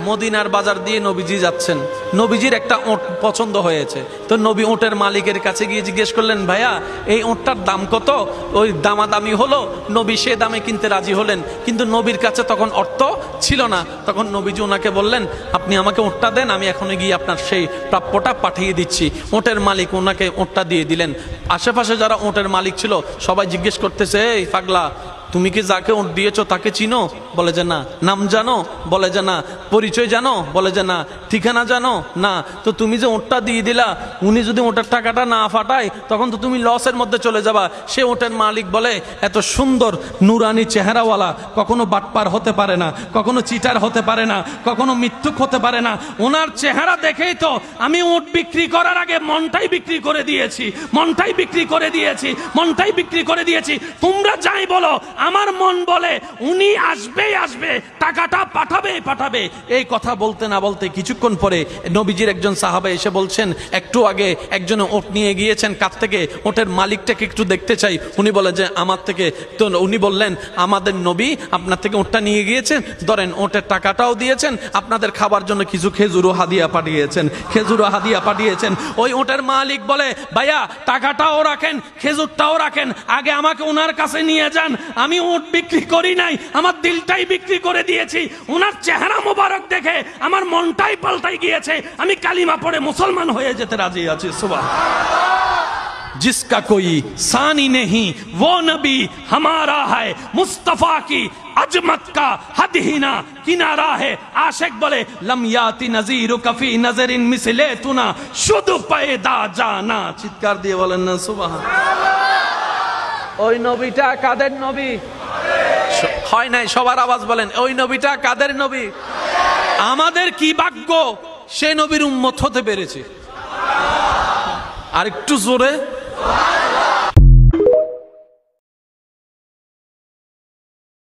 মদিনার বাজার দিয়ে নবীজি যাচ্ছেন, নবীজির একটা ওঁট পছন্দ হয়েছে। তো নবী ওঁটের মালিকের কাছে গিয়ে জিজ্ঞেস করলেন, ভাইয়া এই ওঁটটার দাম কত? ওই দামাদামি হলো, নবী সে দামে কিনতে রাজি হলেন, কিন্তু নবীর কাছে তখন অর্থ ছিল না। তখন নবীজি ওনাকে বললেন, আপনি আমাকে ওঁটটা দেন, আমি এখনই গিয়ে আপনার সেই প্রাপ্যটা পাঠিয়ে দিচ্ছি। ওঁটের মালিক ওনাকে ওঁটটা দিয়ে দিলেন। আশেপাশে যারা ওঁটের মালিক ছিল সবাই জিজ্ঞেস করতেছে, এই পাগলা, তুমি কি যাকে ওঁট দিয়েছো তাকে চিনো? বলে যে না। নাম জানো? বলে যে না। পরিচয় জানো? বলে যে না। ঠিকানা জানো? না। তো তুমি যে ওঁটটা দিয়ে দিলা, উনি যদি ওঁটের টাকাটা না ফাটায় তখন তো তুমি লসের মধ্যে চলে যাবা। সে ওঁটের মালিক বলে, এত সুন্দর নুরানি চেহারাওয়ালা কখনো বাটপার হতে পারে না, কখনো চিটার হতে পারে না, কখনো মিথ্যুক হতে পারে না। ওনার চেহারা দেখেই তো আমি ওঁট বিক্রি করার আগে মনটাই বিক্রি করে দিয়েছি, মনটাই বিক্রি করে দিয়েছি, মনটাই বিক্রি করে দিয়েছি। তোমরা যাই বলো, আমার মন বলে উনি আসবেই আসবে, টাকাটা পাঠাবেই পাঠাবে। এই কথা বলতে না বলতে কিছুক্ষণ পরে নবীজির একজন সাহাবা এসে বলছেন, একটু আগে একজন ওট নিয়ে গিয়েছেন, কাছ থেকে ওটের মালিকটাকে একটু দেখতে চাই। উনি বলে যে আমার থেকে। তো উনি বললেন, আমাদের নবী আপনার থেকে ওটটা নিয়ে গিয়েছেন, ধরেন ওটের টাকাটাও দিয়েছেন, আপনাদের খাবার জন্য কিছু খেজুরও হাদিয়া পাঠিয়েছেন, খেজুরও হাদিয়া পাঠিয়েছেন। ওই ওটের মালিক বলে, ভাইয়া টাকাটাও রাখেন, খেজুরটাও রাখেন, আগে আমাকে ওনার কাছে নিয়ে যান। আমি ওট বিক্রি করি নাই, আমার দিলটাই বিক্রি করে দিয়েছি। ওনার চেহারা মোবারক দেখে আমার মনটাই পাল্টাই গিয়েছে, আমি কালিমা পড়ে মুসলমান হয়ে যেতে রাজি আছি। সুবহান। जिसका कोई सानी नहीं वो नबी हमारा है, मुस्तफा की अजमत का हद ही ना किनारा है। आशिक बोले, लम याति नजीरु कफी नजरिन मिसले तुना शुद्ध पैदा जाना। चित्कार दिए बोलेन ना सुबहान। ওই নবীটা কাদের নবী? হয় নাই, সবার আওয়াজ বলেন, ওই নবীটা কাদের নবী? আমাদের কি ভাগ্য সেই নবীর উম্মত হতে পেরেছে। আর একটু জোরে।